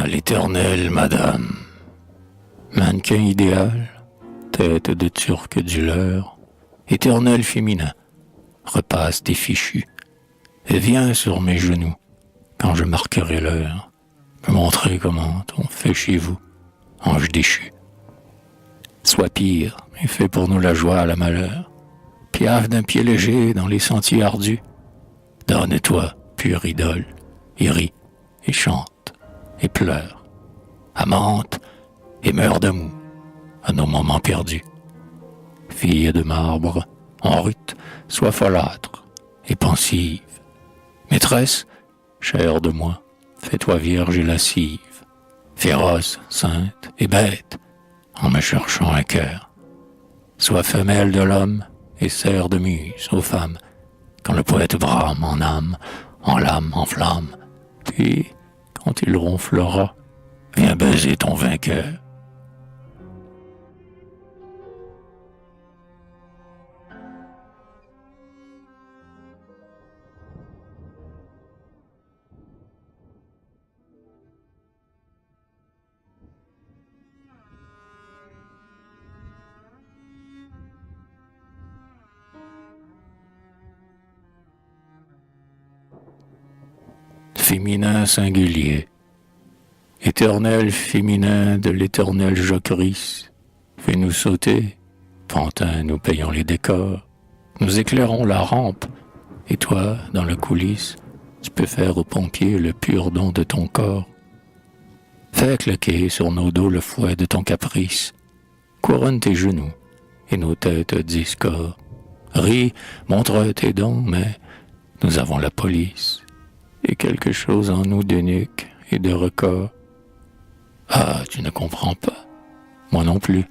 À l'éternel, madame. Mannequin idéal, tête de turc du leurre, éternel féminin, repasse tes fichus, et viens sur mes genoux, quand je marquerai l'heure, me montrer comment on fait chez vous, ange déchu. Sois pire, et fais pour nous la joie à la malheur, piaffe d'un pied léger dans les sentiers ardus, donne-toi, pure idole, et ris, et chante, et pleure, amante, et meurs d'amour, à nos moments perdus. Fille de marbre, en rute, sois folâtre, et pensive, maîtresse, chère de moi, fais-toi vierge et lascive, féroce, sainte et bête, en me cherchant un cœur. Sois femelle de l'homme et serre de muse aux femmes, quand le poète brame en âme, en l'âme, en flamme. Puis, quand il ronflera, viens baiser ton vainqueur. Féminin singulier, éternel féminin de l'éternel jocrisse, fais-nous sauter, pantin nous payons les décors, nous éclairons la rampe, et toi, dans la coulisse, tu peux faire aux pompiers le pur don de ton corps. Fais claquer sur nos dos le fouet de ton caprice, couronne tes genoux et nos têtes discordent. Ris, montre tes dons, mais nous avons la police. Et quelque chose en nous d'eunuque et de record. Ah, tu ne comprends pas. Moi non plus.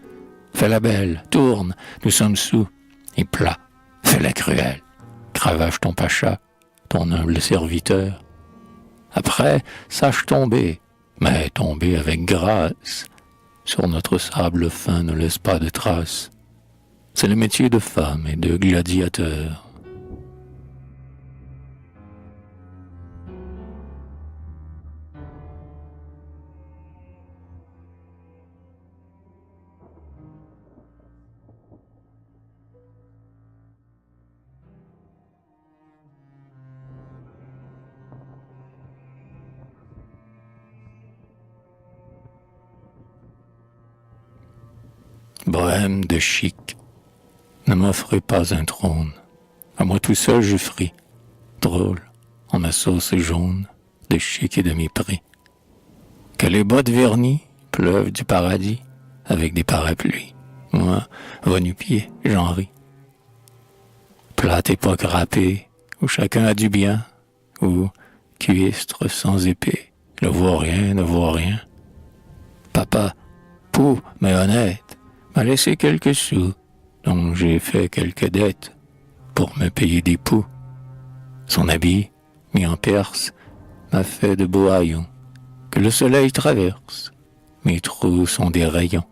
Fais la belle, tourne, nous sommes sous. Et plat, fais la cruelle. Cravache ton pacha, ton humble serviteur. Après, sache tomber, mais tomber avec grâce. Sur notre sable fin ne laisse pas de traces. C'est le métier de femme et de gladiateur. Bohème de chic, ne m'offrez pas un trône. À moi tout seul je fris, drôle, en ma sauce jaune, de chic et de mépris. Que les bottes vernies pleuvent du paradis, avec des parapluies. Moi, va nu-pied, j'en ris. Plate époque râpée, où chacun a du bien, où cuistre sans épée, ne voit rien, ne voit rien. Papa, pou, mais honnête, m'a laissé quelques sous, dont j'ai fait quelques dettes pour me payer des poux. Son habit, mis en Perse, m'a fait de beaux haillons que le soleil traverse. Mes trous sont des rayons.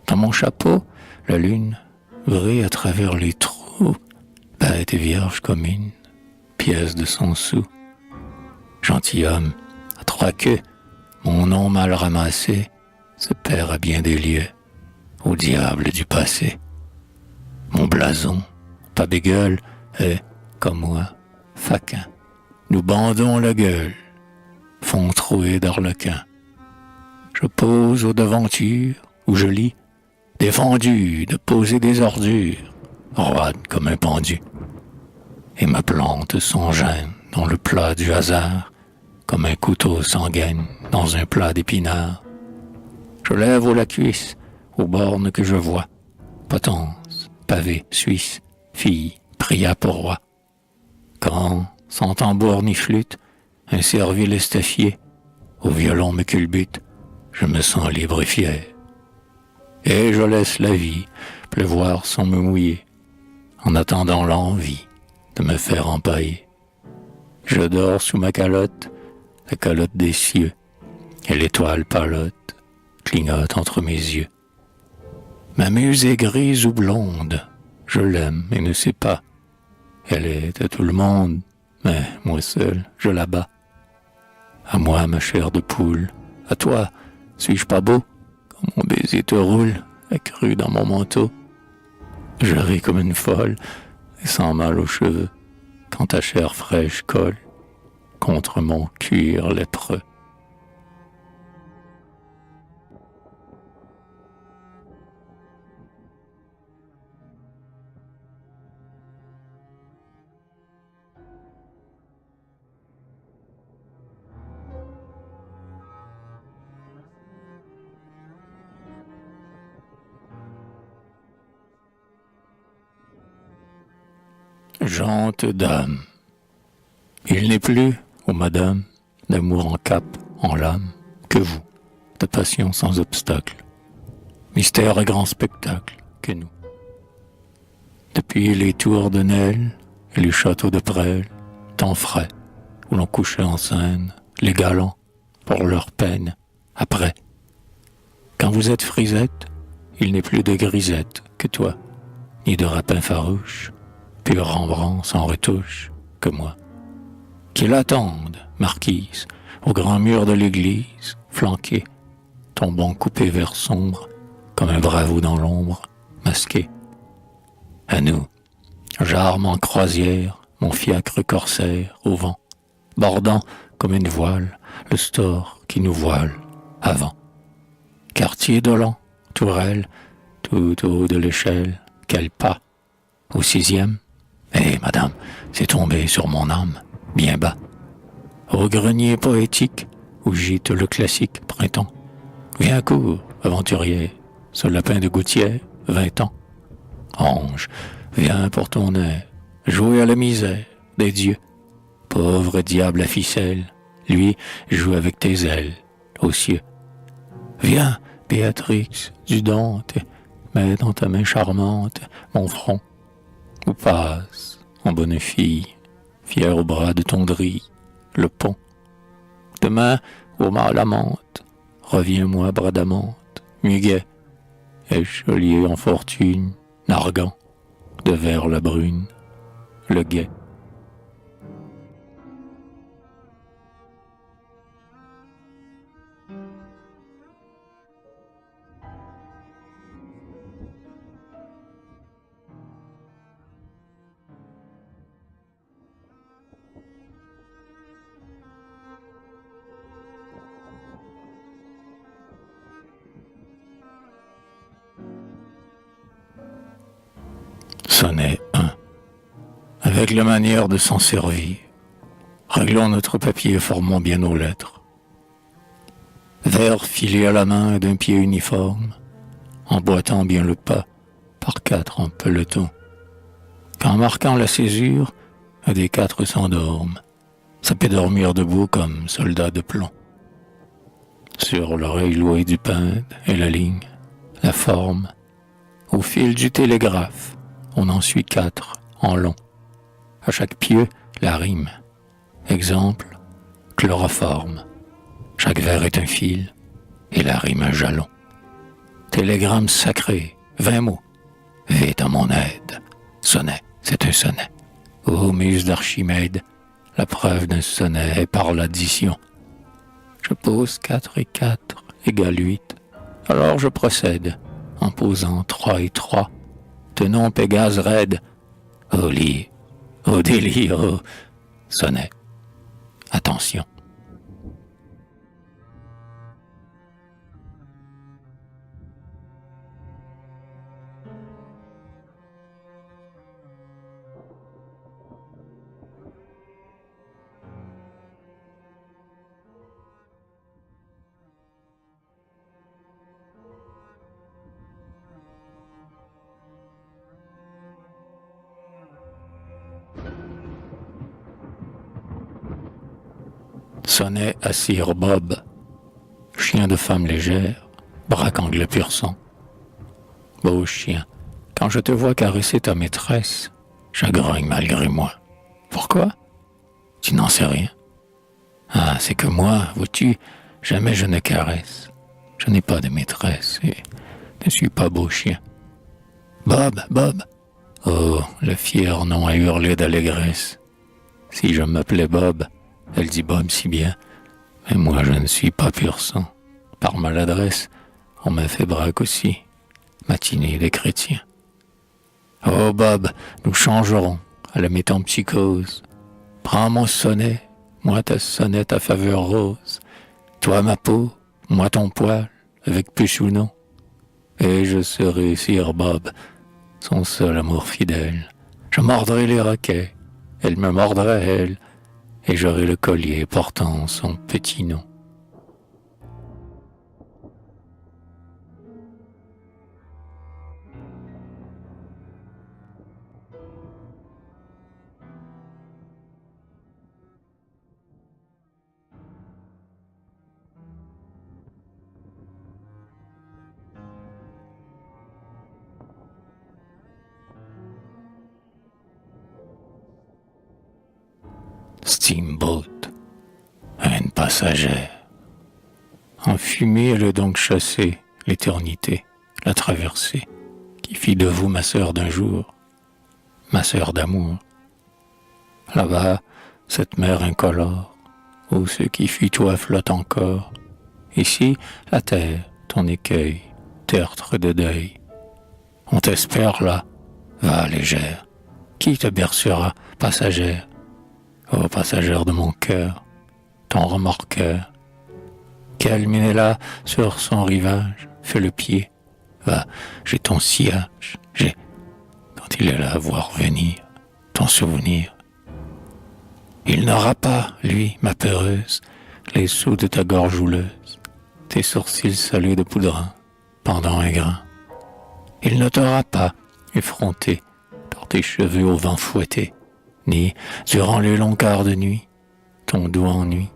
Dans mon chapeau, la lune brille à travers les trous, bête et vierge comme une pièce de 100 sous. Gentilhomme, à 3 queues, mon nom mal ramassé se perd à bien des lieux. Au diable du passé. Mon blason, pas bégueule, est, comme moi, faquin. Nous bandons la gueule, fond troué d'arlequin. Je pose aux devantures, où je lis, défendu de poser des ordures, roide comme un pendu. Et ma plante son gêne dans le plat du hasard, comme un couteau sanguine dans un plat d'épinards. Je lève la cuisse, aux bornes que je vois, potence, pavé, suisse, fille, pria pour roi. Quand, sans tambour ni flûte, un servile estafié, au violon me culbute, je me sens libre et fier. Et je laisse la vie pleuvoir sans me mouiller, en attendant l'envie de me faire empailler. Je dors sous ma calotte, la calotte des cieux, et l'étoile palote clignote entre mes yeux. Ma muse est grise ou blonde, je l'aime et ne sais pas. Elle est à tout le monde, mais moi seul, je la bats. À moi, ma chair de poule, à toi, suis-je pas beau? Quand mon baiser te roule, accru dans mon manteau. Je ris comme une folle, et sans mal aux cheveux, quand ta chair fraîche colle contre mon cuir lépreux. Gente dame, il n'est plus, ô madame, d'amour en cap, en lame, que vous, de passion sans obstacle, mystère et grand spectacle, que nous. Depuis les tours de Nesle et les châteaux de Presles, temps frais, où l'on couchait en scène, les galants, pour leur peine, après. Quand vous êtes frisette, il n'est plus de grisette que toi, ni de rapin farouche, pur Rembrandt sans retouche, que moi. Qui l'attendent, marquise, au grand mur de l'église, flanqué, tombant coupé vers sombre, comme un bravo dans l'ombre, masqué. À nous, j'arme en croisière, mon fiacre corsaire au vent, bordant comme une voile le store qui nous voile avant. Quartier dolent, tourelle, tout au haut de l'échelle, quel pas, au 6e. Eh, madame, c'est tombé sur mon âme, bien bas. Au grenier poétique, où gîte le classique printemps. Viens court, aventurier, ce lapin de gouttière, 20 ans. Ange, viens pour ton air, jouer à la misère des dieux. Pauvre diable à ficelle, lui joue avec tes ailes, aux cieux. Viens, Béatrix, du Dante, mets dans ta main charmante mon front. Où passe, en bonne fille, fière au bras de ton drille, le pont. Demain, ô mal amante, reviens-moi bradamante, muguet, échelier en fortune, narguant, de vers la brune, le guet. Sonnet 1. Avec la manière de s'en servir, réglons notre papier et formons bien nos lettres. Vers filé à la main d'un pied uniforme, emboîtant bien le pas par 4 en peloton. Qu'en marquant la césure, un des 4 s'endorme, ça peut dormir debout comme soldat de plomb. Sur l'oreille louée du peintre et la ligne, la forme, au fil du télégraphe, on en suit 4 en long. À chaque pieu, la rime. Exemple, chloroforme. Chaque vers est un fil et la rime un jalon. Télégramme sacré, 20 mots. Vite à mon aide. Sonnet, c'est un sonnet. Ô muse d'Archimède, la preuve d'un sonnet est par l'addition. Je pose 4 et 4 égale 8. Alors je procède en posant 3 et 3. Tenons Pégase raide, au lit, au délire, au sonnet. Attention. Sonnet à Sir Bob, chien de femme légère, braque anglais pur sang. Beau chien, quand je te vois caresser ta maîtresse, je grogne malgré moi. Pourquoi? Tu n'en sais rien. Ah, c'est que moi, vois-tu, jamais je ne caresse. Je n'ai pas de maîtresse et ne suis pas beau chien. Bob, Bob. Oh, le fier nom a hurlé d'allégresse. Si je m'appelais Bob, elle dit Bob si bien, mais moi je ne suis pas pur sang. par maladresse, on m'a fait braque aussi, matinée des chrétiens. Oh Bob, nous changerons à la métempsychose. Prends mon sonnet, moi ta sonnette à faveur rose. Toi ma peau, moi ton poil, avec puce ou non. Et je serai Sir Bob, son seul amour fidèle. Je mordrai les roquets, elle me mordra elle, et j'aurai le collier portant son petit nom. Steamboat, reine passagère. En fumée, elle a donc chassé l'éternité, la traversée, qui fit de vous ma sœur d'un jour, ma sœur d'amour. Là-bas, cette mer incolore, où ce qui fut toi flotte encore. Ici, la terre, ton écueil, tertre de deuil. On t'espère là, va légère. Qui te bercera, passagère? Ô passagère de mon cœur, ton remorqueur, quel là sur son rivage, fais le pied, va, j'ai ton sillage, j'ai, quand il est là à voir venir, ton souvenir. Il n'aura pas, lui, ma peureuse, les sous de ta gorge houleuse, tes sourcils salés de poudrin, pendant un grain. Il ne t'aura pas, effronté, par tes cheveux au vent fouettés, ni, durant les longs quarts de nuit, ton doux ennui,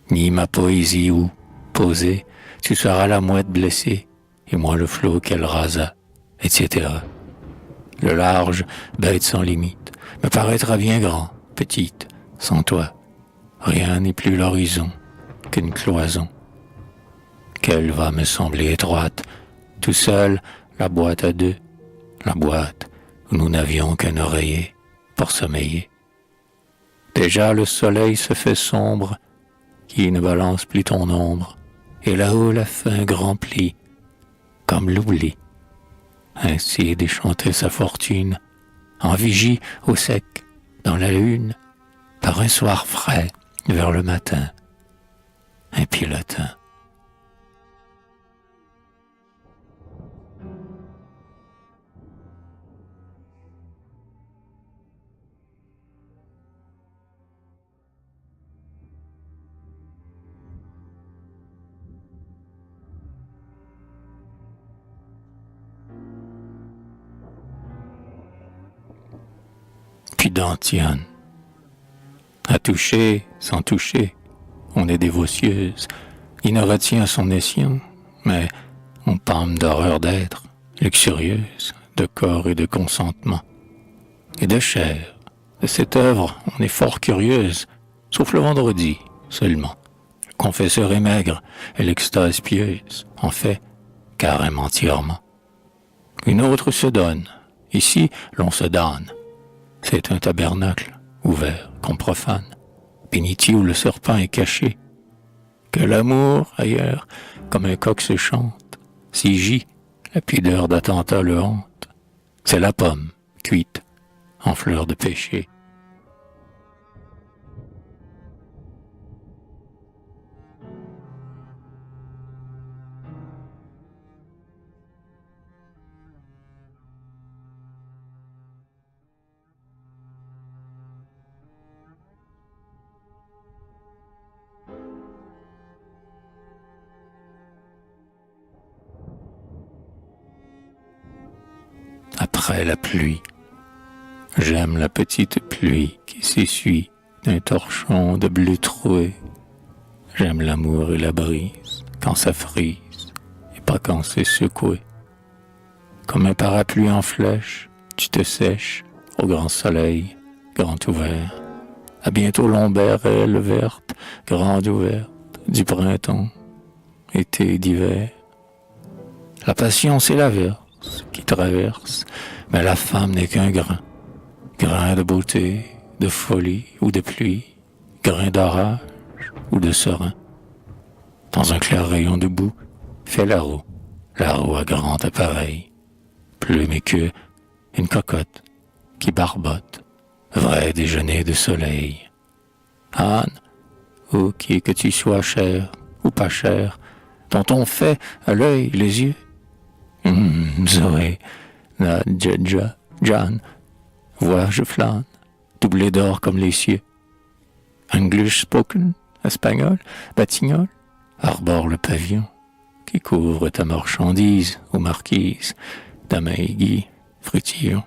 ni ma poésie où, posée, tu seras la mouette blessée, et moi le flot qu'elle rasa, etc. Le large, bête sans limite, me paraîtra bien grand, petite, sans toi. Rien n'est plus l'horizon qu'une cloison. Qu'elle va me sembler étroite, tout seul, la boîte à deux, la boîte où nous n'avions qu'un oreiller pour sommeiller. Déjà le soleil se fait sombre, qui ne balance plus ton ombre, et là-haut la fin grand pli, comme l'oubli. Ainsi déchantait sa fortune, en vigie au sec, dans la lune, par un soir frais, vers le matin, un pilotin. Puis d'Antiane. À toucher, sans toucher, on est dévotieuse. Il ne retient son escient, mais on pâme d'horreur d'être, luxurieuse, de corps et de consentement. Et de chair. De cette œuvre, on est fort curieuse, sauf le vendredi seulement. Le confesseur est maigre et l'extase pieuse, en fait, carrément entièrement. Une autre se donne. Ici, l'on se donne. C'est un tabernacle ouvert qu'on profane, bénitier où le serpent est caché. Que l'amour, ailleurs, comme un coq se chante, s'y gît, la pudeur d'attentat le hante. C'est la pomme, cuite, en fleur de péché. Après la pluie, j'aime la petite pluie qui s'essuie d'un torchon de bleu troué. J'aime l'amour et la brise quand ça frise et pas quand c'est secoué. Comme un parapluie en flèche, tu te sèches au grand soleil, grand ouvert. À bientôt l'ombrelle verte, grande ouverte, du printemps, été d'hiver. La passion c'est l'averse qui traverse, mais la femme n'est qu'un grain. Grain de beauté, de folie ou de pluie, grain d'orage ou de serein. Dans un clair rayon de boue, fait la roue à grand appareil, plume et queue, une cocotte qui barbotte, vrai déjeuner de soleil. Anne, ou qui que tu sois cher ou pas cher, dont on fait à l'œil les yeux. Zoé, Nadja, Jan, vois je flâne, doublé d'or comme les cieux. English spoken, espagnol, batignol, arbore le pavillon qui couvre ta marchandise ou marquise, ta main aiguë, frutillon.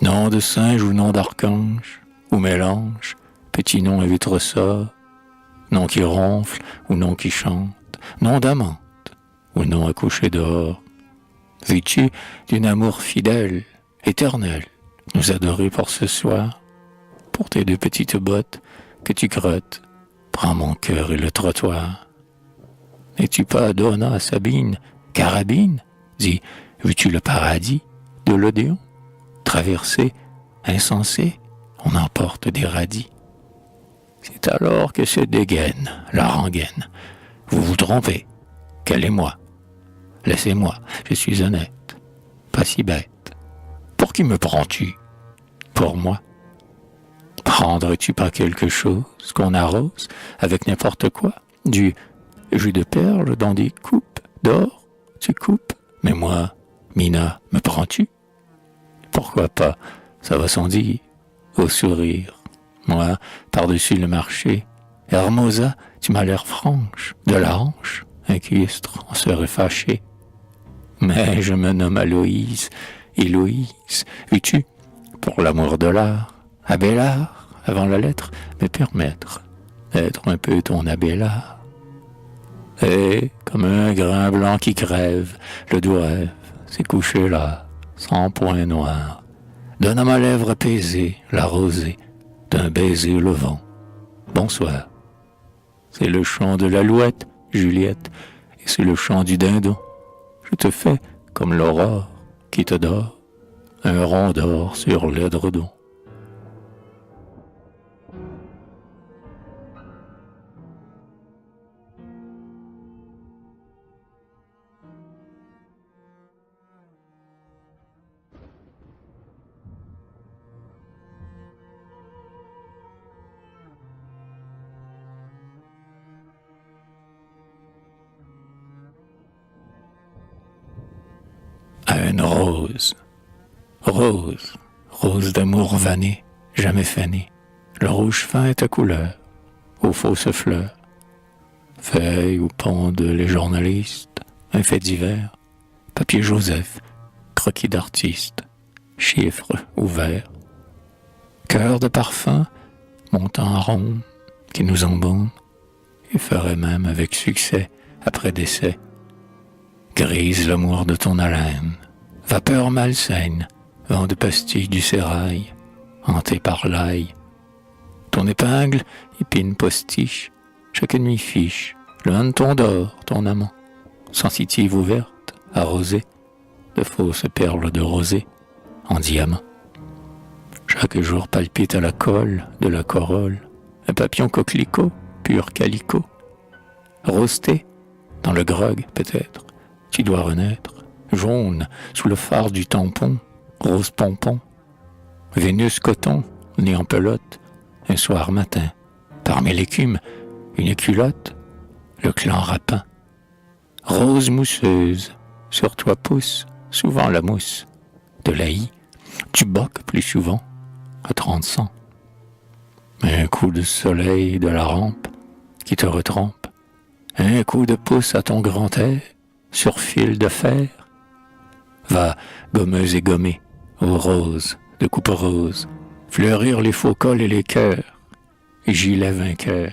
Nom de singe ou nom d'archange, ou mélange, petit nom à huit ressorts, nom qui ronfle ou nom qui chante, nom d'amante ou nom à coucher dehors. Veux-tu d'un amour fidèle, éternel, nous adorer pour ce soir, pour tes deux petites bottes que tu crottes, prends mon cœur et le trottoir. N'es-tu pas Donna à Sabine, carabine, dis, veux-tu le paradis de l'Odéon? Traversé, insensé, on emporte des radis. C'est alors que se dégaine la rengaine. Vous vous trompez, quel est moi? Laissez-moi, je suis honnête, pas si bête. Pour qui me prends-tu? Pour moi. Prendrais-tu pas quelque chose qu'on arrose avec n'importe quoi? Du jus de perles dans des coupes d'or, tu coupes, mais moi, Mina, me prends-tu? Pourquoi pas, ça va sans dire, au sourire. Moi, par-dessus le marché, Hermosa, tu m'as l'air franche, de la hanche, un cuistre, on serait fâché. Mais je me nomme Aloïse, Héloïse, veux-tu, pour l'amour de l'art, Abélard, avant la lettre, me permettre d'être un peu ton Abélard. Et, comme un grain blanc qui crève, le doux rêve s'est couché là, sans point noir. Donne à ma lèvre apaisée la rosée d'un baiser le vent. Bonsoir. C'est le chant de l'alouette, Juliette, et c'est le chant du dindon. Je te fais comme l'aurore qui te dort, un rond d'or sur l'édredon. Une rose, rose, rose d'amour vanné, jamais fanée. Le rouge fin est ta couleur, aux fausses fleurs. Feuilles où pondent les journalistes, un fait divers, papier Joseph, croquis d'artiste, chiffres ouverts. Cœur de parfum, montant en ronde, qui nous embaume, et ferait même avec succès, après décès. Grise l'amour de ton haleine, vapeur malsaine, vent de pastilles du sérail, hanté par l'ail. Ton épingle, épine postiche, chaque nuit fiche, le hanneton d'or, ton amant, sensitive ouverte, arrosée, de fausses perles de rosée, en diamant. Chaque jour palpite à la colle de la corolle, un papillon coquelicot, pur calicot. Rosté, dans le grog peut-être, tu dois renaître, jaune, sous le phare du tampon, rose pompon. Vénus coton, née en pelote, un soir matin, parmi l'écume, une culotte, le clan rapin. Rose mousseuse, sur toi pousse souvent la mousse. De l'aïe, tu boques plus souvent, à 30 cents. Un coup de soleil de la rampe qui te retrempe, un coup de pouce à ton grand air, sur fil de fer. Va, gommeuse et gommée, aux roses, de coupe rose, fleurir les faux cols et les cœurs, gilet vainqueur.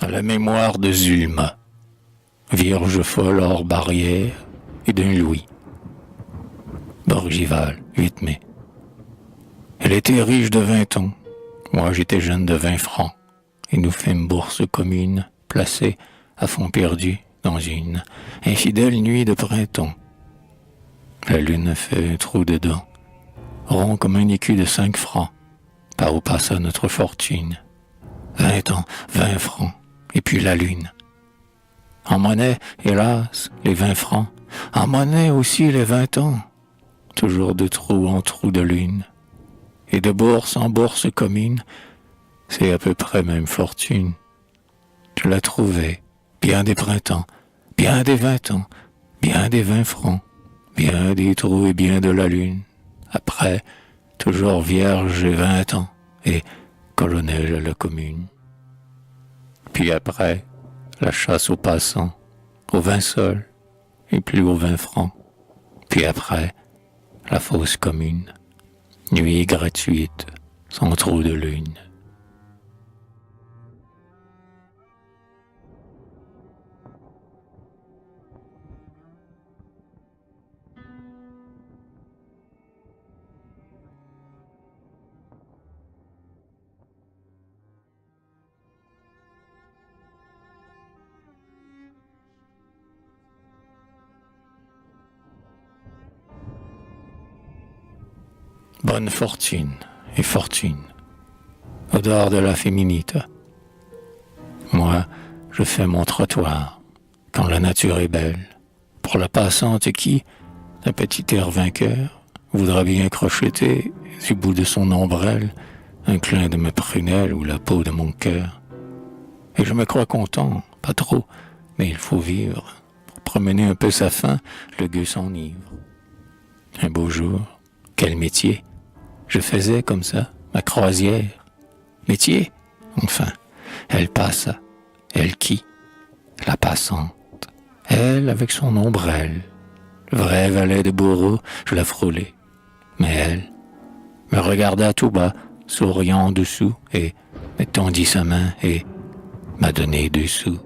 À la mémoire de Zulma, vierge folle hors barrière et d'un louis. Borgival, 8 mai. Elle était riche de 20 ans. Moi, j'étais jeune de 20 francs. Et nous fîmes bourse commune, placée à fond perdu dans une infidèle nuit de printemps. La lune fait un trou dedans, rond comme un écu de 5 francs, par où passa notre fortune. 20 ans, 20 francs, et puis la lune. En monnaie, hélas, les 20 francs. En monnaie aussi les 20 ans. Toujours de trou en trou de lune. Et de bourse en bourse commune, c'est à peu près même fortune. Je la trouvais, bien des printemps, bien des 20 ans, bien des 20 francs, bien des trous et bien de la lune. Après, toujours vierge et 20 ans, et colonel à la commune. Puis après, la chasse aux passants, aux 20 sols, et plus aux 20 francs. Puis après, la fosse commune, nuit gratuite, sans trou de lune. Bonne fortune et fortune, odeur de la féminité. Moi, je fais mon trottoir, quand la nature est belle, pour la passante qui, d'un petit air vainqueur, voudra bien crocheter, du bout de son ombrelle, un clin de mes prunelles ou la peau de mon cœur. Et je me crois content, pas trop, mais il faut vivre. Pour promener un peu sa faim, le gueux s'enivre. Un beau jour, quel métier! Je faisais comme ça, ma croisière. Métier? Enfin, elle passa. Elle qui? La passante. Elle avec son ombrelle. Le vrai valet de bourreau, je la frôlais. Mais elle me regarda tout bas, souriant en dessous, et me tendit sa main et m'a donné 2 sous.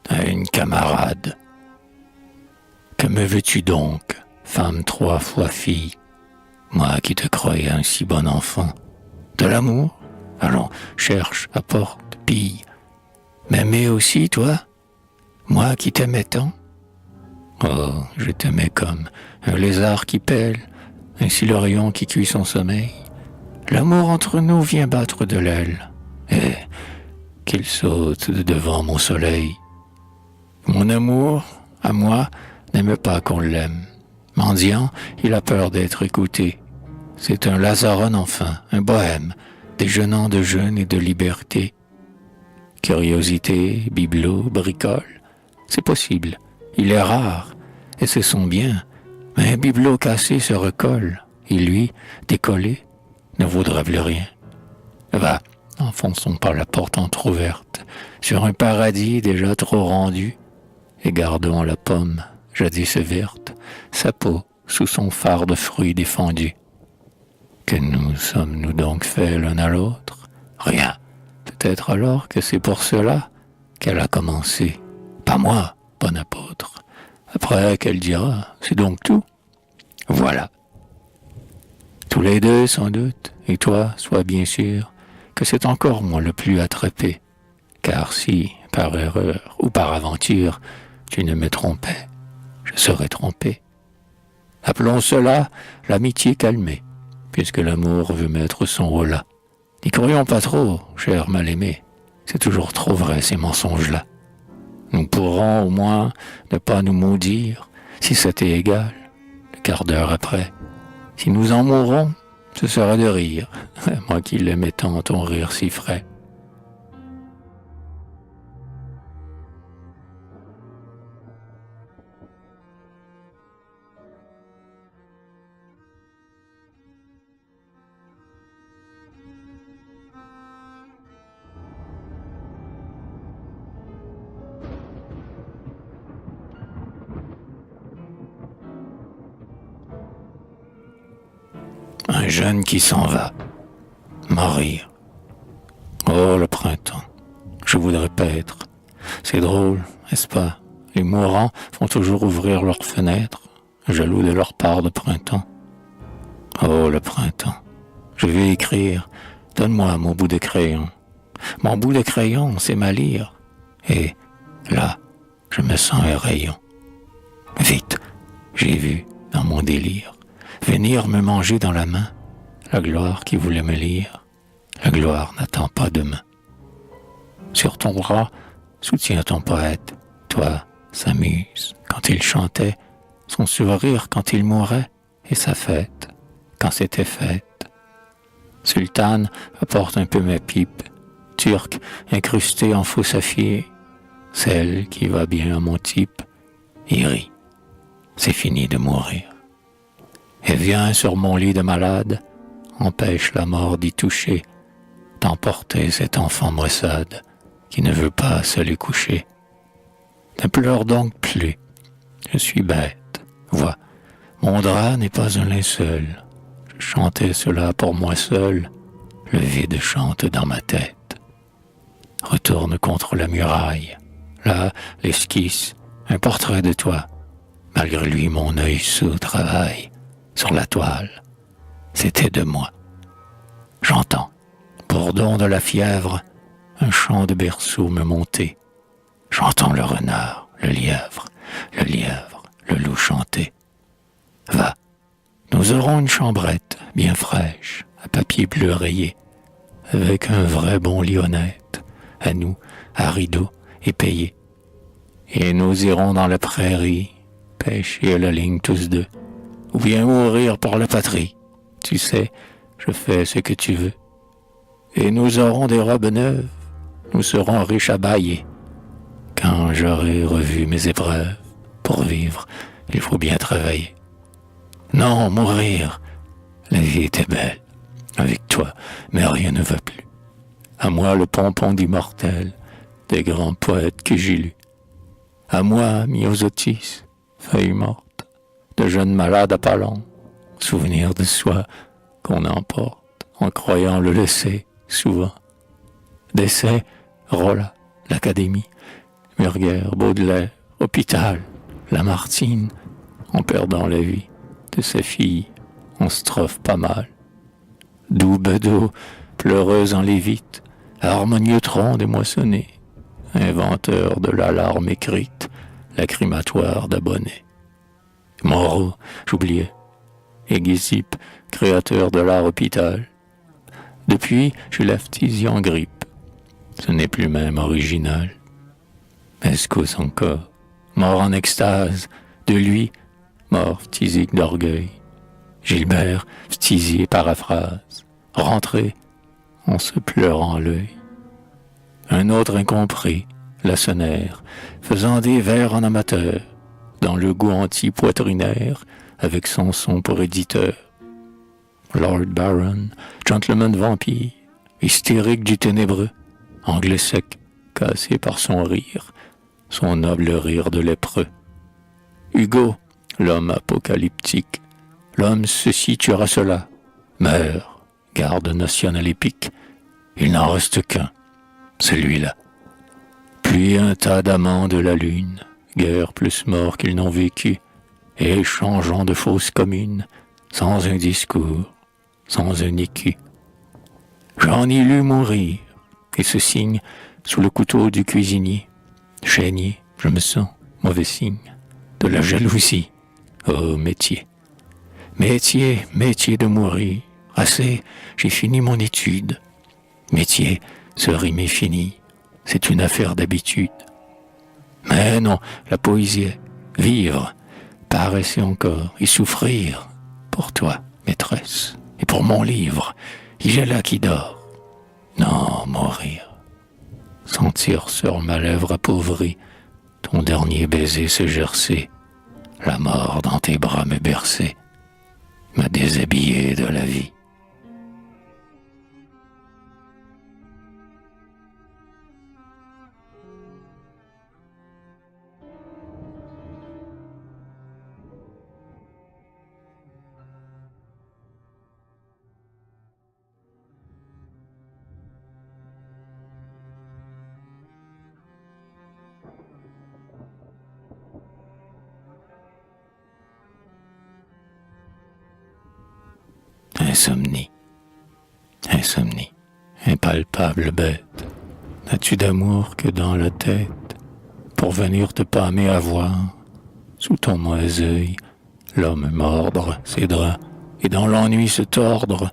À une camarade. Que me veux-tu donc, femme 3 fois fille, moi qui te croyais un si bon enfant? De l'amour? Allons, cherche, apporte, pille. M'aimer aussi, toi? Moi qui t'aimais tant? Oh, je t'aimais comme un lézard qui pèle, un silurion qui cuit son sommeil. L'amour entre nous vient battre de l'aile, et qu'il saute de devant mon soleil. Mon amour, à moi, n'aime pas qu'on l'aime. Mendiant, il a peur d'être écouté. C'est un lazaron enfin, un bohème, déjeunant de jeûne et de liberté. Curiosité, bibelot, bricole, c'est possible. Il est rare, et c'est son bien. Mais un bibelot cassé se recolle, et lui, décollé, ne vaudra plus rien. Va, enfonçons pas la porte entr'ouverte, sur un paradis déjà trop rendu, et gardons la pomme, jadis verte, sa peau sous son phare de fruits défendus. Que nous sommes-nous donc faits l'un à l'autre? Rien. Peut-être alors que c'est pour cela qu'elle a commencé. Pas moi, bon apôtre. Après qu'elle dira, c'est donc tout. Voilà. Tous les deux, sans doute, et toi, sois bien sûr que c'est encore moi le plus attrapé. Car si, par erreur ou par aventure, tu ne me trompais, je serais trompé. Appelons cela l'amitié calmée, puisque l'amour veut mettre son rôle-là. N'y croyons pas trop, cher mal-aimé. C'est toujours trop vrai, ces mensonges-là. Nous pourrons, au moins, ne pas nous maudire, si c'était égal, le quart d'heure après. Si nous en mourrons, ce sera de rire, moi qui l'aimais tant, ton rire si frais. jeune qui s'en va, mourir. Oh, le printemps, je voudrais paître. C'est drôle, n'est-ce pas? Les mourants font toujours ouvrir leurs fenêtres, jaloux de leur part de printemps. Oh, le printemps, je vais écrire, donne-moi mon bout de crayon. Mon bout de crayon, c'est ma lyre. Et là, je me sens un rayon. Vite, j'ai vu, dans mon délire, venir me manger dans la main la gloire qui voulait me lire. La gloire n'attend pas demain. Sur ton bras, soutiens ton poète. Toi, s'amuse quand il chantait, son sourire quand il mourait, et sa fête quand c'était fête. Sultane, apporte un peu ma pipe, turque incrustée en faux saphir, celle qui va bien à mon type, il rit. C'est fini de mourir. Et viens sur mon lit de malade, empêche la mort d'y toucher, d'emporter cet enfant maussade qui ne veut pas se les coucher. Ne pleure donc plus, je suis bête, vois, mon drap n'est pas un linceul, je chantais cela pour moi seul, le vide chante dans ma tête. Retourne contre la muraille, là, l'esquisse, un portrait de toi, malgré lui mon œil sous travaille, sur la toile, c'était de moi. J'entends, bourdon de la fièvre, un chant de berceau me monter. J'entends le renard, le lièvre, le loup chanter. Va, nous aurons une chambrette bien fraîche, à papier bleu rayé, avec un vrai bon lit honnête, à nous, à rideaux et payé. Et nous irons dans la prairie, pêcher à la ligne tous deux, ou bien mourir pour la patrie. Tu sais, je fais ce que tu veux. Et nous aurons des robes neuves, nous serons riches à bailler. Quand j'aurai revu mes épreuves, pour vivre, il faut bien travailler. Non, mourir, la vie était belle, avec toi, mais rien ne va plus. À moi le pompon d'immortel, des grands poètes que j'ai lus. À moi, Myosotis, feuille morte, de jeunes malades Apollon, souvenir de soi qu'on emporte en croyant le laisser souvent. Décès, Rolla, l'Académie, Murger, Baudelaire, Hôpital, Lamartine, en perdant la vie de sa fille, en strophe pas mal. Doux Bedeau, pleureuse en lévite, harmonieux tronc démoissonné, inventeur de l'alarme écrite, lacrymatoire d'abonnés. Moreau, j'oubliais, et Guésippe, créateur de l'art hôpital. Depuis, j'ai la phtisie en grippe. Ce n'est plus même original. Escousse encore, mort en extase, de lui, mort phthisique d'orgueil. Gilbert, phthisié paraphrase, rentré en se pleurant l'œil. Un autre incompris, Lacenaire, faisant des vers en amateur, dans le goût anti-poitrinaire, avec son son pour éditeur. Lord Baron, gentleman vampire, hystérique du ténébreux, anglais sec, cassé par son rire, son noble rire de lépreux. Hugo, l'homme apocalyptique, l'homme ceci tuera cela, meurt, garde national épique, il n'en reste qu'un, celui-là. Puis un tas d'amants de la lune, guère plus morts qu'ils n'ont vécu, et échangeant de fausses communes, sans un discours, sans un écu. J'en ai lu mourir, et ce signe, sous le couteau du cuisinier, chénier, je me sens, mauvais signe, de la jalousie, oh métier. Métier de mourir, assez, j'ai fini mon étude. Métier, ce rime est fini, c'est une affaire d'habitude. Mais non, la poésie est vivre, paresser encore et souffrir, pour toi, maîtresse, et pour mon livre, il est là qui dort. Non, mourir, sentir sur ma lèvre appauvrie ton dernier baiser se gercer, la mort dans tes bras me bercer, me déshabiller de la vie. Insomnie, insomnie, impalpable bête, n'as-tu d'amour que dans la tête, pour venir te pâmer à voir, sous ton mauvais œil, l'homme mordre ses draps, et dans l'ennui se tordre,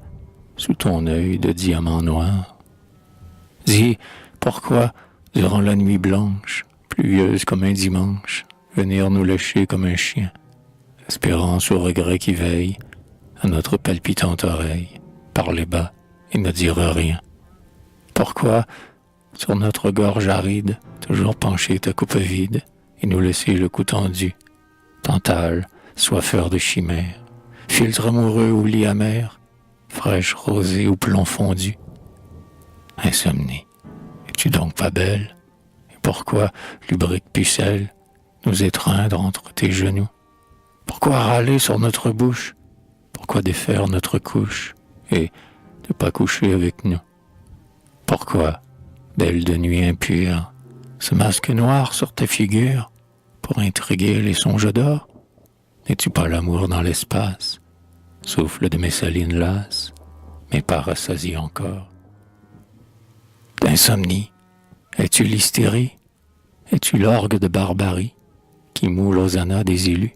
sous ton œil de diamant noir. Dis, pourquoi, durant la nuit blanche, pluvieuse comme un dimanche, venir nous lécher comme un chien, espérance au regret qui veille, à notre palpitante oreille, parler bas et ne dire rien. Pourquoi, sur notre gorge aride, toujours pencher ta coupe vide, et nous laisser le cou tendu, tantale, soifeur de chimères, filtre amoureux ou lit amer, fraîche rosée ou plomb fondu. Insomnie, es-tu donc pas belle? Et pourquoi, lubrique pucelle, nous étreindre entre tes genoux? Pourquoi râler sur notre bouche? Pourquoi défaire notre couche et ne pas coucher avec nous? Pourquoi, belle de nuit impure, ce masque noir sur ta figure pour intriguer les songes d'or? N'es-tu pas l'amour dans l'espace, souffle de mes salines lasses, mais pas rassasié encore? D'insomnie, es-tu l'hystérie? Es-tu l'orgue de barbarie qui moule l'hosanna des élus?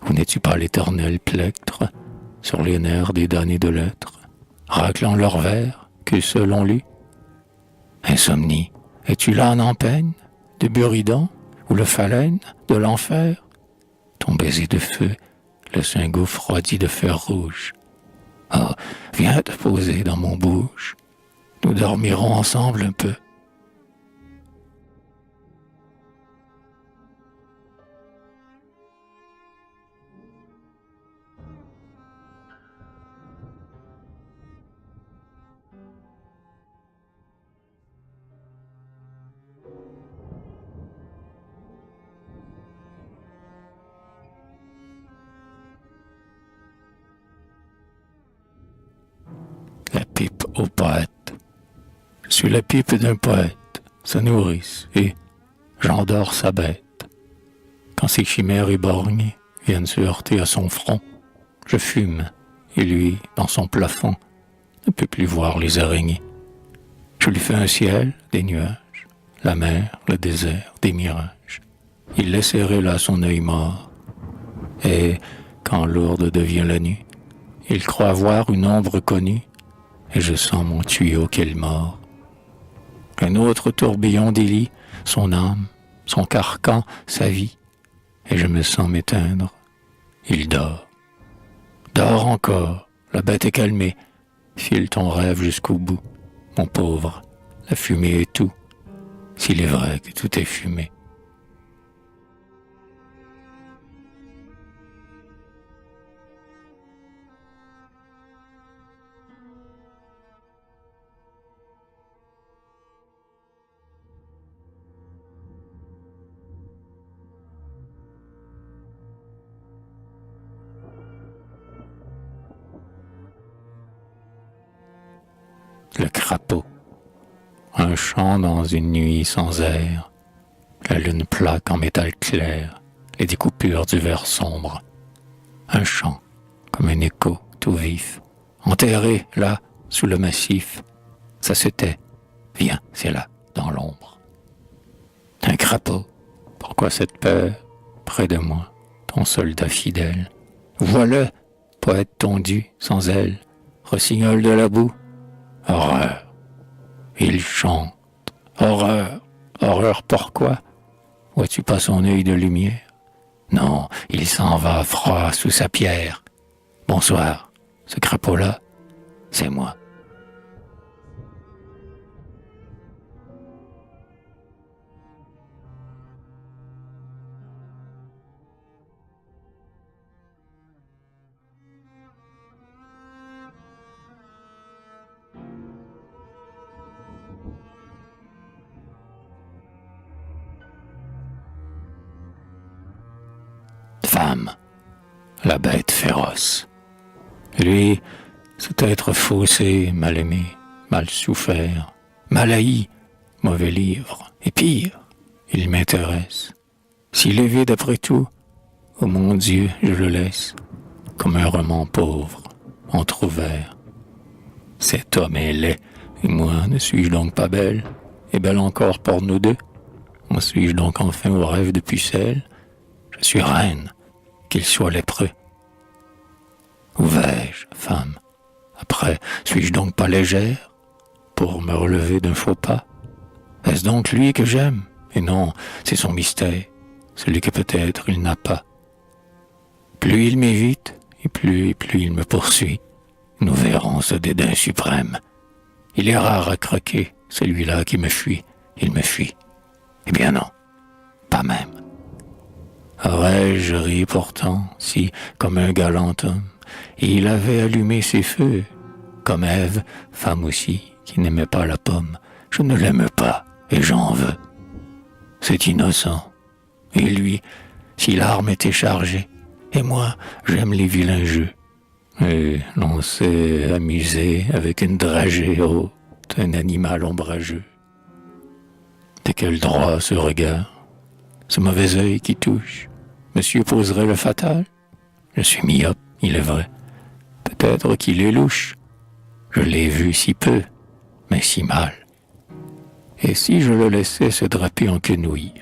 Ou n'es-tu pas l'éternel plectre sur les nerfs des damnés de l'être, raclant leurs vers que seul on lut? Insomnie, es-tu l'âne en peine de Buridon ou le phalène de l'enfer? Ton baiser de feu laisse un goût froidi de fer rouge. Ah, viens te poser dans mon bouge, nous dormirons ensemble un peu. La pipe au poète. Je suis la pipe d'un poète, sa nourrice, et j'endors sa bête. Quand ses chimères éborgnées viennent se heurter à son front, je fume, et lui, dans son plafond, ne peut plus voir les araignées. Je lui fais un ciel, des nuages, la mer, le désert, des mirages. Il laisse errer là son œil mort, et, quand lourde devient la nuit, il croit voir une ombre connue, et je sens mon tuyau qu'elle mord. Un autre tourbillon délie son âme, son carcan, sa vie, et je me sens m'éteindre. Il dort. Dors encore, la bête est calmée, file ton rêve jusqu'au bout. Mon pauvre, la fumée est tout, s'il est vrai que tout est fumé. Le crapaud, un chant dans une nuit sans air, la lune plaque en métal clair les découpures du verre sombre. Un chant, comme un écho tout vif, enterré là, sous le massif. Ça se tait, viens, c'est là, dans l'ombre. Un crapaud, pourquoi cette peur, près de moi, ton soldat fidèle? Vois-le, poète tondu, sans aile, rossignol de la boue. Horreur, il chante. Horreur, horreur pourquoi? Vois-tu pas son œil de lumière? Non, il s'en va froid sous sa pierre. Bonsoir, ce crapaud-là, c'est moi. Femme, la bête féroce. Lui, c'est être faussé, mal aimé, mal souffert, mal haï, mauvais livre, et pire, il m'intéresse. S'il est vide après tout, oh mon Dieu, je le laisse, comme un roman pauvre, entr'ouvert. Cet homme est laid, et moi ne suis-je donc pas belle, et belle encore pour nous deux? Moi suis-je donc enfin au rêve de pucelle? Je suis reine, qu'il soit lépreux. Où vais-je, femme? Après, suis-je donc pas légère pour me relever d'un faux pas? Est-ce donc lui que j'aime? Et non, c'est son mystère, celui que peut-être il n'a pas. Plus il m'évite, et plus il me poursuit. Nous verrons ce dédain suprême. Il est rare à croquer, celui-là qui me fuit. Il me fuit. Eh bien non, pas même. Aurais-je ri pourtant si, comme un galant homme, il avait allumé ses feux, comme Ève, femme aussi, qui n'aimait pas la pomme. Je ne l'aime pas, et j'en veux. C'est innocent. Et lui, si l'arme était chargée, et moi, j'aime les vilains jeux. Et l'on s'est amusé avec une dragée haute, un animal ombrageux. De quel droit ce regard, ce mauvais œil qui touche? Monsieur poserait le fatal? Je suis myope, il est vrai. Peut-être qu'il est louche. Je l'ai vu si peu, mais si mal. Et si je le laissais se draper en quenouille,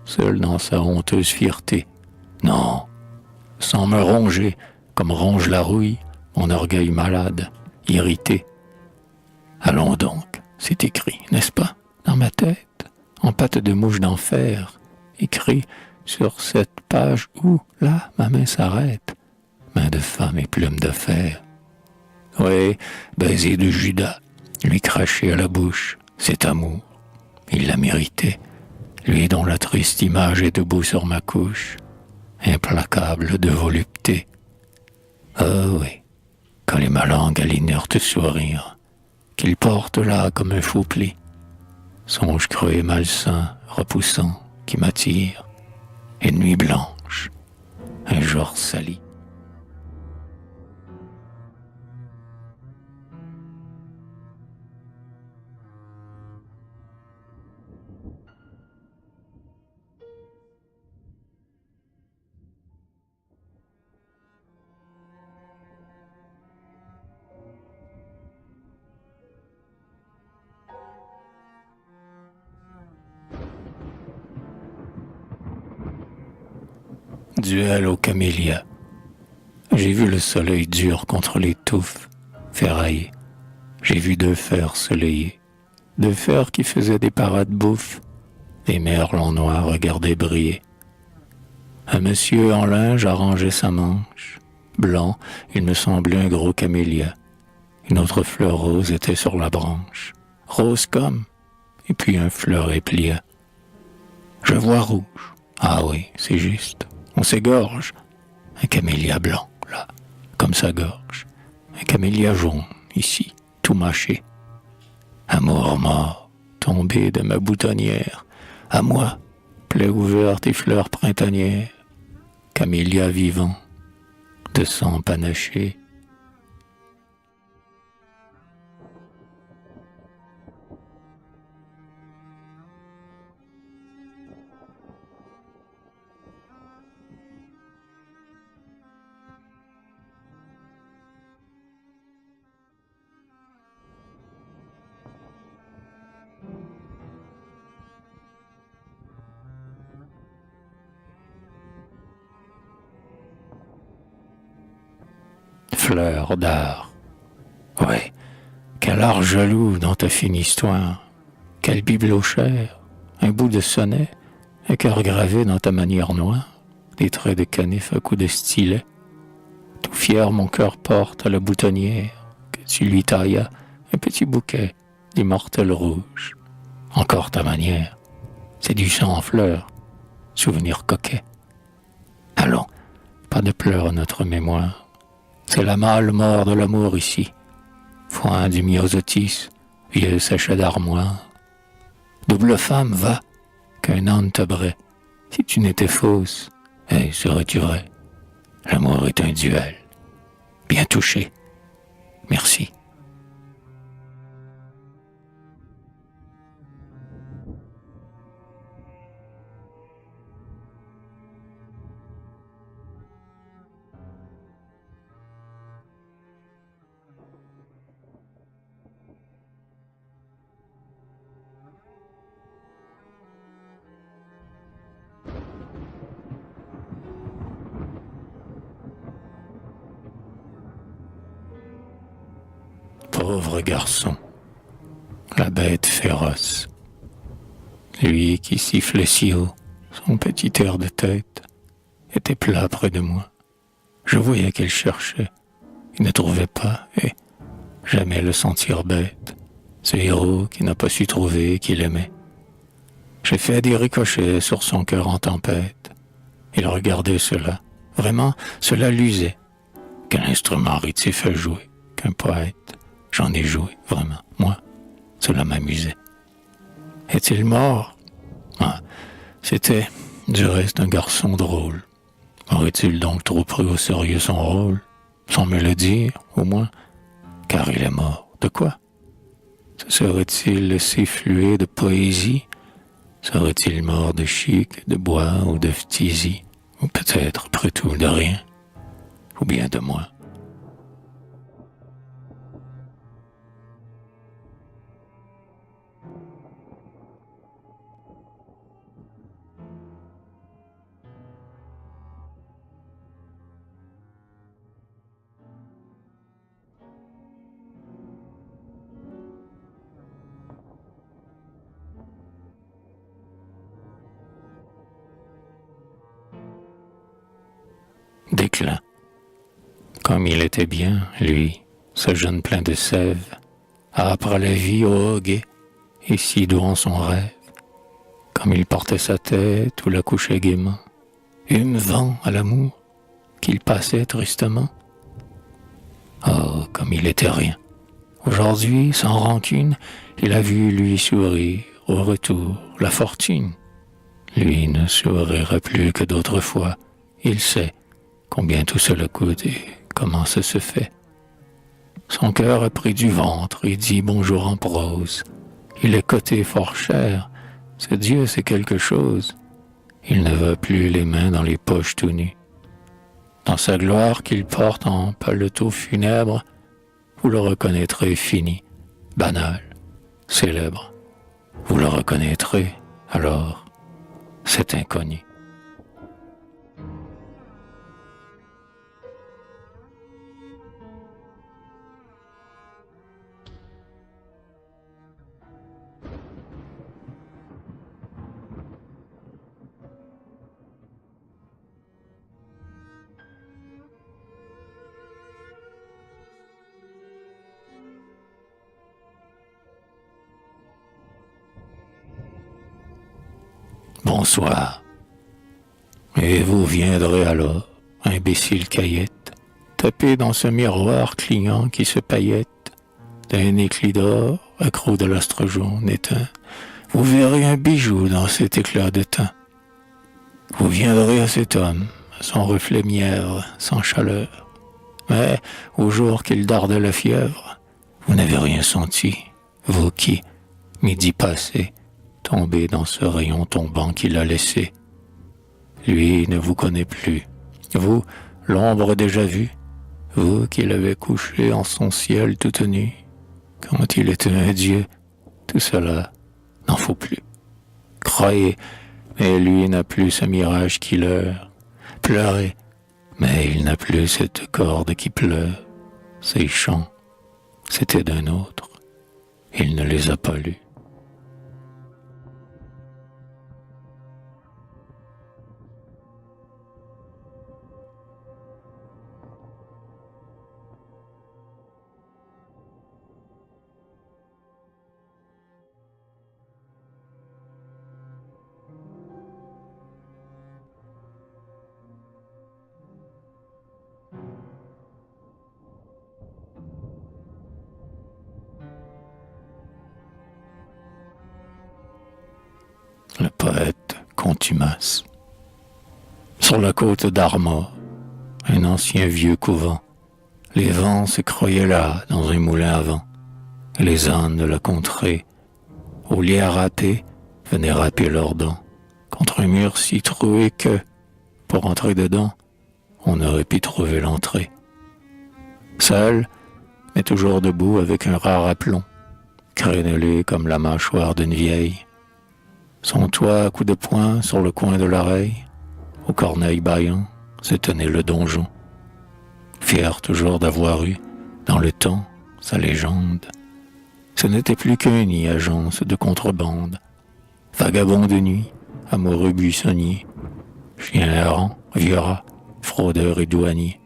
seul dans sa honteuse fierté? Non, sans me ronger, comme ronge la rouille, mon orgueil malade, irrité. Allons donc, c'est écrit, n'est-ce pas, dans ma tête, en pâte de mouche d'enfer, écrit sur cette page où, là, ma main s'arrête, main de femme et plume de fer. Oui, baiser de Judas, lui cracher à la bouche, cet amour, il l'a mérité, lui dont la triste image est debout sur ma couche, implacable de volupté. Oh oui, quand les malangues à l'inerte sourire, qu'il porte là comme un faux pli, songe creux et malsain, repoussant, qui m'attire, et nuit blanche, un jour sali. Duel aux camélias. J'ai vu le soleil dur contre les touffes, ferraillé. J'ai vu deux fers soleillés, deux fers qui faisaient des parades bouffes, des merlons noirs regardaient briller. Un monsieur en linge arrangeait sa manche. Blanc, il me semblait un gros camélia. Une autre fleur rose était sur la branche. Rose comme, et puis un fleuret plia. Je vois rouge. Ah oui, c'est juste. On s'égorge. Un camélia blanc, là, comme sa gorge. Un camélia jaune, ici, tout mâché. Amour mort, tombé de ma boutonnière. À moi, plaie ouverte et fleurs printanières. Camélia vivant, de sang panaché. Fleur d'art. Ouais, quel art jaloux dans ta fine histoire. Quel bibelot cher, un bout de sonnet, un cœur gravé dans ta manière noire, des traits de canif à coups de stylet. Tout fier mon cœur porte à la boutonnière que tu lui taillas un petit bouquet d'immortel rouge. Encore ta manière, c'est du sang en fleurs, souvenir coquet. Allons, pas de pleurs à notre mémoire. C'est la mâle mort de l'amour ici. Foin du myosotis, vieux sachet d'armoire. Double femme, va, qu'un âne te brait. Si tu n'étais fausse, serais-tu vrai? L'amour est un duel. Bien touché. Merci. pauvre garçon, la bête féroce. Lui qui sifflait si haut, son petit air de tête, était plat près de moi. Je voyais qu'il cherchait, il ne trouvait pas, et jamais le sentir bête, ce héros qui n'a pas su trouver qu'il aimait. J'ai fait des ricochets sur son cœur en tempête. Il regardait cela, vraiment, cela l'usait. Quel instrument rétif à jouer, qu'un poète, j'en ai joué, vraiment, moi, cela m'amusait. Est-il mort? Ah, c'était, du reste, un garçon drôle. Aurait-il donc trop pris au sérieux son rôle, sans me le dire, au moins, car il est mort. De quoi? Se serait-il laissé fluer de poésie? Serait-il mort de chic, de bois ou de phtisie? Ou peut-être, après tout, de rien? Ou bien de moi? Déclin. Comme il était bien, lui, ce jeune plein de sève, âpre à la vie au hoguet, et si doux en son rêve, comme il portait sa tête ou la couchait gaiement, hume vent à l'amour, qu'il passait tristement. Oh, comme il était rien. Aujourd'hui, sans rancune, il a vu lui sourire, au retour, la fortune. Lui ne sourira plus que d'autrefois, il sait combien tout cela coûte et comment ça se fait. Son cœur a pris du ventre et dit bonjour en prose. Il est coté fort cher, ce Dieu c'est quelque chose. Il ne va plus les mains dans les poches tout nues. Dans sa gloire qu'il porte en paletot funèbre, vous le reconnaîtrez fini, banal, célèbre. Vous le reconnaîtrez, alors, cet inconnu. Bonsoir. Et vous viendrez alors, imbécile caillette, taper dans ce miroir clignant qui se paillette, d'un éclat d'or, accro de l'astre jaune éteint. Vous verrez un bijou dans cet éclat de teint. Vous viendrez à cet homme, son reflet mièvre, sans chaleur. Mais, au jour qu'il darde la fièvre, vous n'avez rien senti, vous qui, midi passé, tombez dans ce rayon tombant qu'il a laissé. Lui ne vous connaît plus. Vous, l'ombre déjà vue, vous qui l'avez couché en son ciel toute nue. Quand il était un dieu, tout cela n'en faut plus. Croyez, mais lui n'a plus ce mirage qui leurre. Pleurez, mais il n'a plus cette corde qui pleure. Ces chants, c'était d'un autre. Il ne les a pas lus. Le poète contumace. Sur la côte d'Armor, un ancien vieux couvent, les vents se croyaient là dans un moulin à vent. Les ânes de la contrée, au lierre râpé, venaient râper leurs dents contre un mur si troué que, pour entrer dedans, on aurait pu trouver l'entrée. Seul, mais toujours debout avec un rare aplomb, crénelé comme la mâchoire d'une vieille, son toit à coups de poing sur le coin de l'oreille, au corneille bâillant, se tenait le donjon, fier toujours d'avoir eu, dans le temps, sa légende. Ce n'était plus qu'un nid, agence de contrebande, vagabond de nuit, amoureux buissonnier, chien errant, vieux rat, fraudeur et douanier.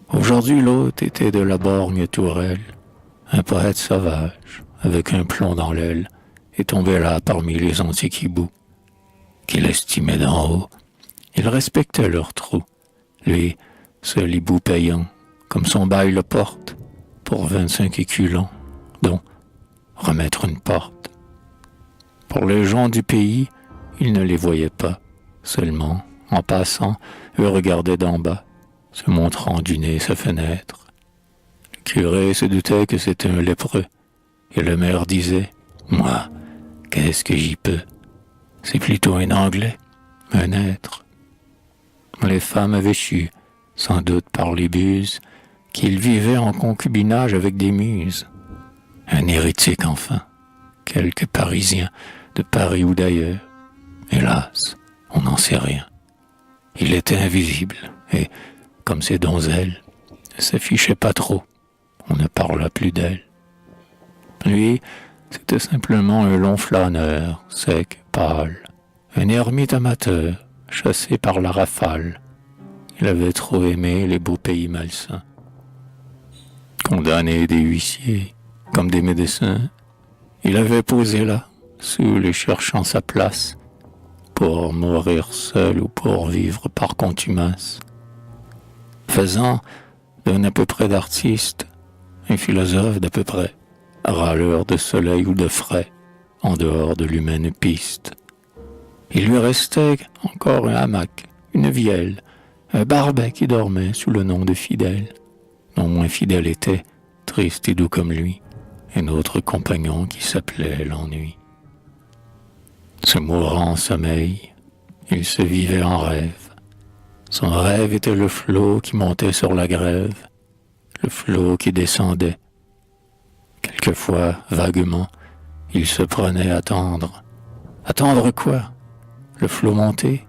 Aujourd'hui l'hôte était de la borgne tourelle, un poète sauvage, avec un plomb dans l'aile, et tombé là parmi les antiques hiboux, qu'il estimait d'en haut. Il respectait leur trou, lui, seul hibou payant, comme son bail le porte, pour 25 éculons, dont remettre une porte. Pour les gens du pays, il ne les voyait pas, seulement, en passant, eux regardaient d'en bas, se montrant du nez sa fenêtre. Le curé se doutait que c'était un lépreux, et le maire disait « Moi, qu'est-ce que j'y peux? C'est plutôt un Anglais, un être. » Les femmes avaient su, sans doute par les buses, qu'il vivait en concubinage avec des muses. Un hérétique enfin, quelque Parisien, de Paris ou d'ailleurs. Hélas, on n'en sait rien. Il était invisible, et, comme ces donzelles, ne s'affichait pas trop. On ne parla plus d'elle. Lui, c'était simplement un long flâneur, sec, pâle, un ermite amateur, chassé par la rafale. Il avait trop aimé les beaux pays malsains. Condamné des huissiers, comme des médecins, il avait posé là, sous les cherchant sa place, pour mourir seul ou pour vivre par contumace, faisant d'un à peu près d'artiste un philosophe d'à peu près, râleur de soleil ou de frais, en dehors de l'humaine piste. Il lui restait encore un hamac, une vielle, un barbet qui dormait sous le nom de fidèle. Non moins fidèle était, triste et doux comme lui, un autre compagnon qui s'appelait l'ennui. Se mourant en sommeil, il se vivait en rêve. Son rêve était le flot qui montait sur la grève, le flot qui descendait. Quelquefois, vaguement, il se prenait à attendre. Attendre quoi? Le flot monter?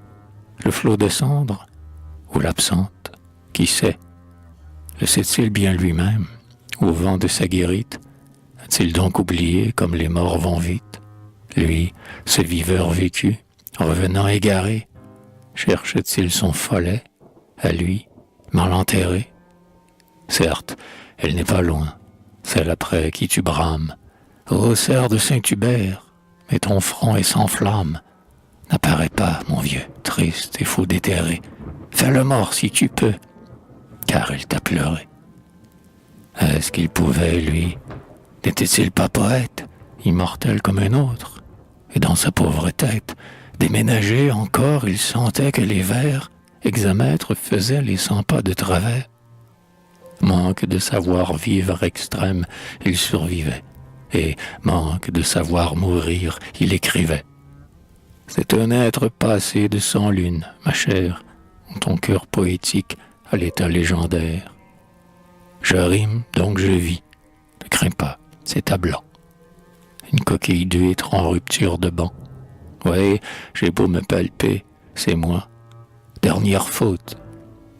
Le flot descendre? Ou l'absente? Qui sait? Le sait-il bien lui-même, au vent de sa guérite? A-t-il donc oublié comme les morts vont vite? Lui, ce viveur vécu, revenant égaré, cherche-t-il son follet, à lui, mal enterré? Certes, elle n'est pas loin, celle après qui tu brames. Ô cerf de Saint-Hubert, mais ton front est sans flamme. N'apparaît pas, mon vieux, triste et faux déterré. Fais-le mort si tu peux, car elle t'a pleuré. Est-ce qu'il pouvait, lui, n'était-il pas poète, immortel comme un autre? Et dans sa pauvre tête, déménagé encore, il sentait que les vers, hexamètres, faisaient les 100 pas de travers. Manque de savoir vivre extrême, il survivait, et manque de savoir mourir, il écrivait. C'est un être passé de 100 lunes, ma chère, en ton cœur poétique à l'état légendaire. Je rime, donc je vis. Ne crains pas, c'est à blanc. Une coquille d'huître en rupture de banc. Ouais, j'ai beau me palper, c'est moi. Dernière faute,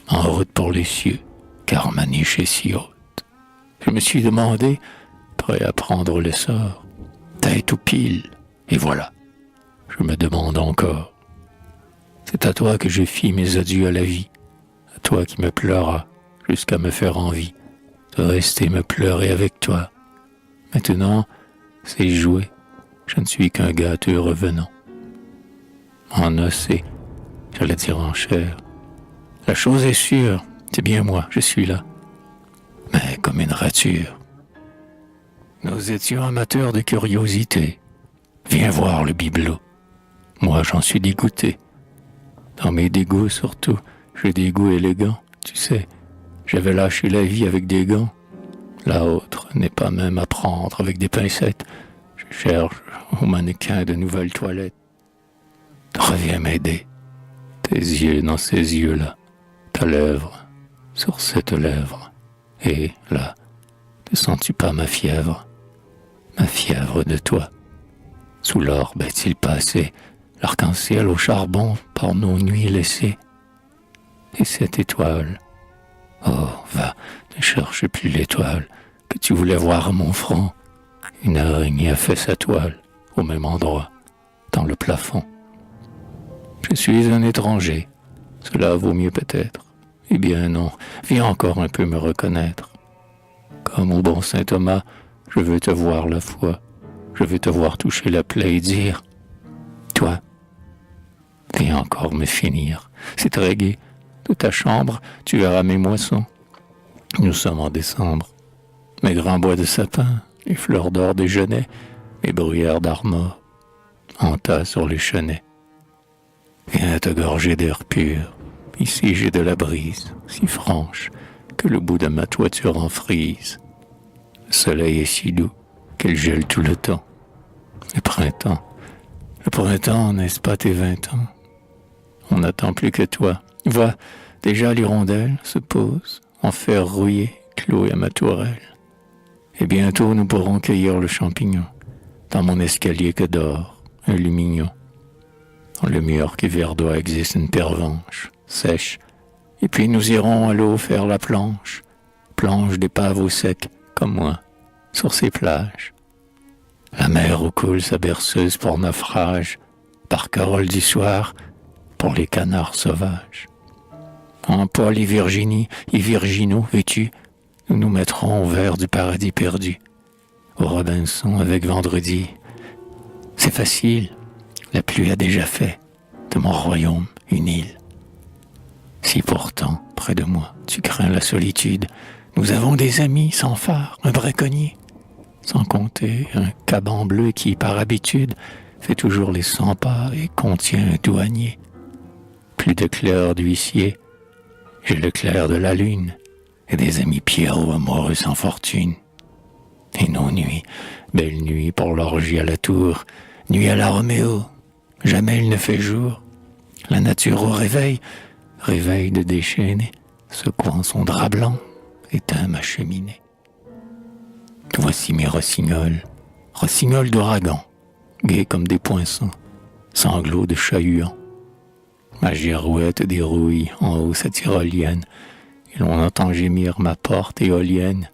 en route pour les cieux, car ma niche est si haute. Je me suis demandé, prêt à prendre l'essor, tête ou pile, et voilà, je me demande encore. C'est à toi que je fis mes adieux à la vie, à toi qui me pleuras jusqu'à me faire envie de rester me pleurer avec toi. Maintenant, c'est joué, je ne suis qu'un gâteux revenant. En os et, j'allais dire en chair, la chose est sûre, c'est bien moi, je suis là, mais comme une rature. Nous étions amateurs de curiosité. Viens voir le bibelot. Moi, j'en suis dégoûté. Dans mes dégoûts, surtout, j'ai des goûts élégants, tu sais. J'avais lâché la vie avec des gants. La autre n'est pas même à prendre avec des pincettes. Je cherche au mannequin de nouvelles toilettes. Reviens m'aider. Tes yeux dans ces yeux-là. Ta lèvre sur cette lèvre. Et là, ne sens-tu pas ma fièvre? Ma fièvre de toi. Sous l'orbe est-il passé l'arc-en-ciel au charbon par nos nuits laissées? Et cette étoile? Oh, va, ne cherche plus l'étoile, que tu voulais voir mon front. Une araignée a fait sa toile au même endroit, dans le plafond. Je suis un étranger, cela vaut mieux peut-être. Eh bien non, viens encore un peu me reconnaître. Comme au bon saint Thomas, je veux te voir la foi, je veux te voir toucher la plaie et dire, toi, viens encore me finir. C'est très gai. De ta chambre, tu verras mes moissons. Nous sommes en décembre. Mes grands bois de sapin, les fleurs d'or des genêts, mes bruyères d'armor, en tas sur les chenets. Viens te gorger d'air pur. Ici j'ai de la brise, si franche, que le bout de ma toiture en frise. Le soleil est si doux qu'elle gèle tout le temps. Le printemps, n'est-ce pas tes 20 ans? On n'attend plus que toi. Vois, déjà l'hirondelle se pose, en fer rouillé, cloué à ma tourelle. Et bientôt nous pourrons cueillir le champignon, dans mon escalier que dort un lumignon. Dans le mur qui verdoie existe une pervenche, sèche, et puis nous irons à l'eau faire la planche d'épave au sec, comme moi, sur ces plages. La mer où coule sa berceuse pour naufrage, par Carole du soir, pour les canards sauvages. En Paul et Virginie, et Virginaux, veux-tu, nous nous mettrons au vert du paradis perdu. Au Robinson avec vendredi. C'est facile, la pluie a déjà fait de mon royaume une île. Si pourtant, près de moi, tu crains la solitude, nous avons des amis sans phare, un braconnier, sans compter un caban bleu qui, par habitude, fait toujours les 100 pas et contient un douanier. Plus de clair d'huissier, j'ai le clair de la lune, et des amis Pierrot amoureux sans fortune. Et nos nuits, belles nuits pour l'orgie à la tour, nuit à la Roméo, jamais il ne fait jour. La nature au réveil de déchaîner, secouant son drap blanc, éteint ma cheminée. Voici mes rossignols d'ouragan, gais comme des poinçons, sanglots de chat-huant. Ma girouette dérouille en haut sa tyrolienne, et l'on entend gémir ma porte éolienne,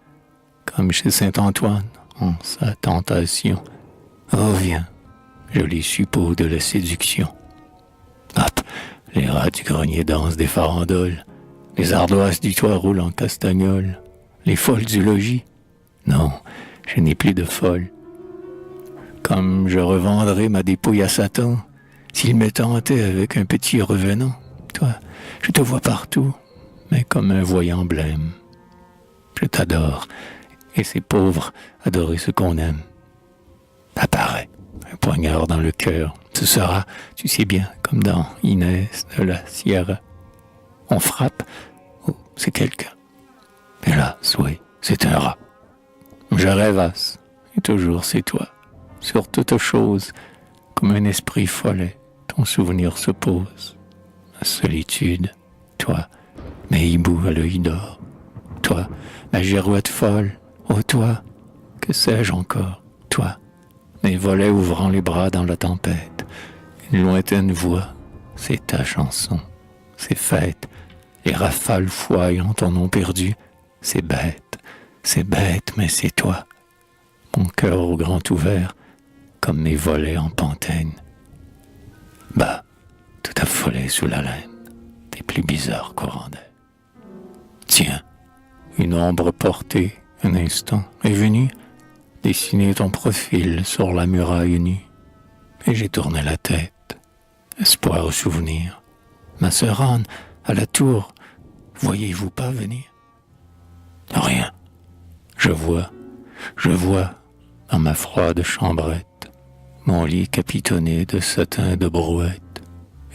comme chez Saint-Antoine, en sa tentation. Oh viens, joli suppôt de la séduction. Hop, les rats du grenier dansent des farandoles, les ardoises du toit roulent en castagnole, les folles du logis. Non, je n'ai plus de folle. Comme je revendrai ma dépouille à Satan, s'il me tentait avec un petit revenant. Toi, je te vois partout, mais comme un voyant blême. Je t'adore, et c'est pauvre adorer ce qu'on aime. Apparaît, un poignard dans le cœur. Ce sera, tu sais bien, comme dans Inès de la Sierra. On frappe, oh, c'est quelqu'un. Hélas, oui, c'est un rat. Je rêvasse, et toujours c'est toi. Sur toute chose, comme un esprit follet, ton souvenir se pose. Ma solitude, toi, mes hiboux à l'œil d'or. Toi, ma girouette folle, oh toi, que sais-je encore, toi, mes volets ouvrant les bras dans la tempête. Une lointaine voix, c'est ta chanson, c'est fête, les rafales foyant ton nom perdu, c'est bête, mais c'est toi. Mon cœur au grand ouvert, comme mes volets en pantaine. Bah, tout affolé sous la laine des plus bizarres courants d'air. Tiens, une ombre portée, un instant, est venue dessiner ton profil sur la muraille nue. Et j'ai tourné la tête, espoir au souvenir. Ma sœur Anne, à la tour, voyez-vous pas venir? Rien. Je vois, dans ma froide chambrette, mon lit capitonné de satin de brouette,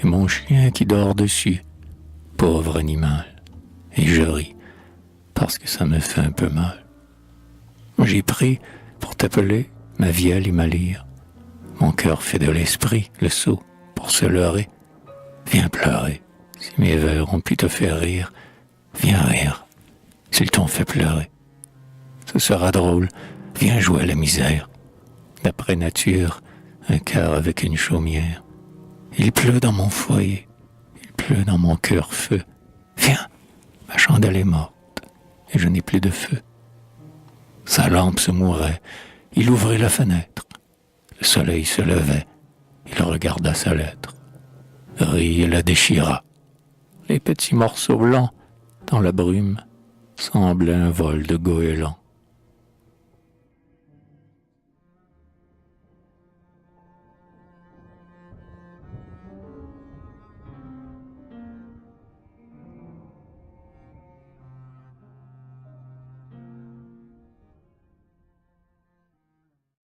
et mon chien qui dort dessus, pauvre animal, et je ris, parce que ça me fait un peu mal. J'ai pris, pour t'appeler, ma vielle et ma lyre. Mon cœur fait de l'esprit, le sot, pour se leurrer. Viens pleurer, si mes vers ont pu te faire rire. Viens rire, s'ils t'ont fait pleurer. Ce sera drôle, viens jouer à la misère. D'après nature, un cœur avec une chaumière. Il pleut dans mon foyer, il pleut dans mon cœur feu. Viens, ma chandelle est morte, et je n'ai plus de feu. Sa lampe se mourait. Il ouvrit la fenêtre. Le soleil se levait. Il regarda sa lettre, rit et la déchira. Les petits morceaux blancs, dans la brume, semblaient un vol de goélands.